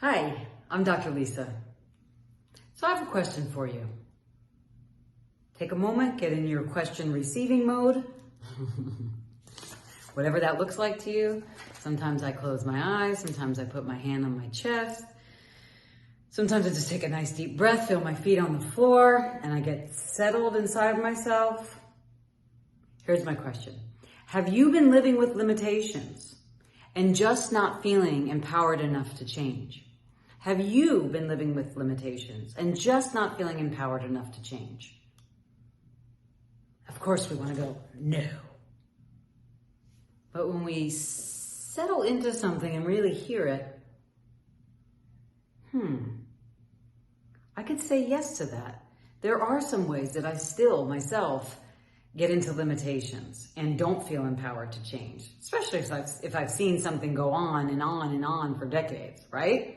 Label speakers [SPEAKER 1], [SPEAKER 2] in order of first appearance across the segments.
[SPEAKER 1] Hi, I'm Dr. Lisa. So I have a question for you. Take a moment, get in your question receiving mode. Whatever that looks like to you. Sometimes I close my eyes, sometimes I put my hand on my chest. Sometimes I just take a nice deep breath, feel my feet on the floor, and I get settled inside myself. Here's my question. Have you been living with limitations and just not feeling empowered enough to change? Have you been living with limitations and just not feeling empowered enough to change? Of course we want to go, no. But when we settle into something and really hear it, I could say yes to that. There are some ways that I still, myself, get into limitations and don't feel empowered to change, especially if I've seen something go on and on and on for decades, right?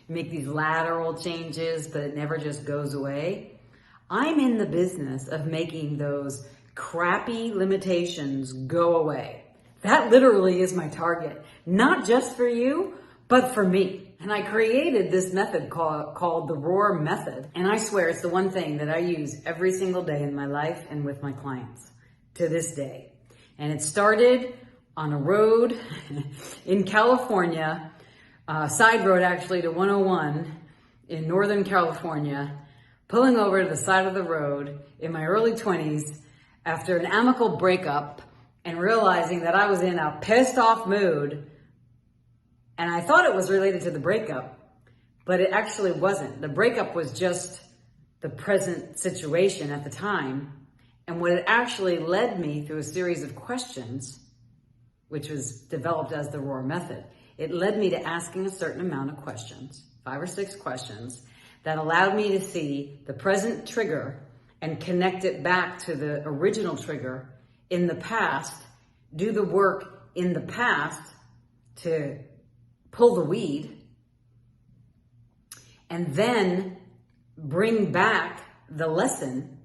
[SPEAKER 1] You make these lateral changes, but it never just goes away. I'm in the business of making those crappy limitations go away. That literally is my target, not just for you, but for me. And I created this method called the Roar Method. And I swear it's the one thing that I use every single day in my life and with my clients to this day. And it started on a road in California, side road actually to 101 in Northern California, pulling over to the side of the road in my early 20s after an amicable breakup and realizing that I was in a pissed off mood. And I thought it was related to the breakup, but it actually wasn't. The breakup was just the present situation at the time. And what it actually led me through a series of questions, which was developed as the Roar Method, it led me to asking a certain amount of questions, 5 or 6 questions, that allowed me to see the present trigger and connect it back to the original trigger in the past, do the work in the past to pull the weed, and then bring back the lesson,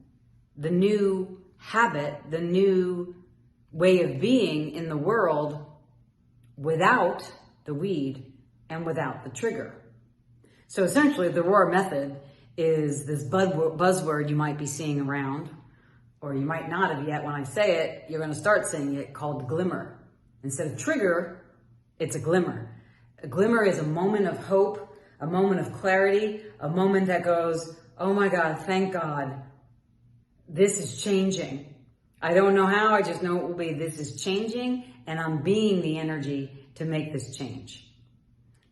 [SPEAKER 1] the new habit, the new way of being in the world without the weed and without the trigger. So essentially the Roar Method is this buzzword you might be seeing around, or you might not have yet. When I say it, you're going to start saying it, called glimmer. Instead of trigger, it's a glimmer. A glimmer is a moment of hope, a moment of clarity, a moment that goes, oh my God, thank God, this is changing. I don't know how, I just know it will be. This is changing, and I'm being the energy to make this change.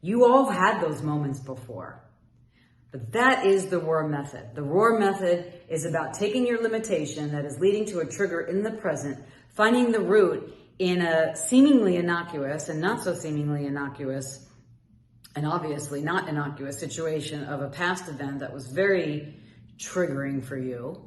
[SPEAKER 1] You all have had those moments before, but that is the Roar Method. The Roar Method is about taking your limitation that is leading to a trigger in the present, finding the root in a seemingly innocuous and not so seemingly innocuous, and obviously not innocuous situation of a past event that was very triggering for you.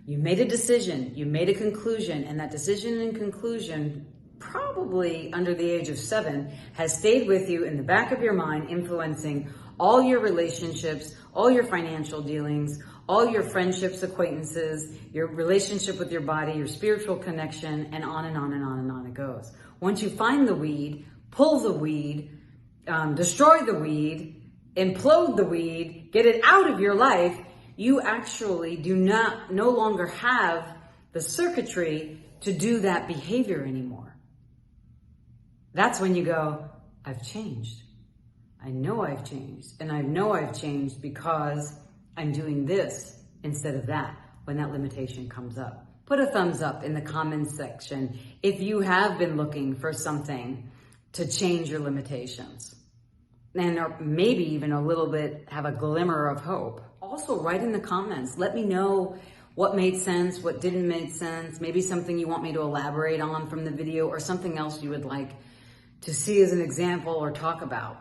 [SPEAKER 1] You made a decision, you made a conclusion, and that decision and conclusion, probably under the age of 7, has stayed with you in the back of your mind, influencing all your relationships, all your financial dealings, all your friendships, acquaintances, your relationship with your body, your spiritual connection, and on and on and on and on it goes. Once you find the weed, pull the weed, destroy the weed, implode the weed, get it out of your life, you actually no longer have the circuitry to do that behavior anymore. That's when you go, I've changed. I know I've changed. And I know I've changed because I'm doing this instead of that when that limitation comes up. Put a thumbs up in the comments section if you have been looking for something to change your limitations. And or maybe even a little bit have a glimmer of hope. Also write in the comments. Let me know what made sense, what didn't make sense, maybe something you want me to elaborate on from the video or something else you would like to see as an example or talk about.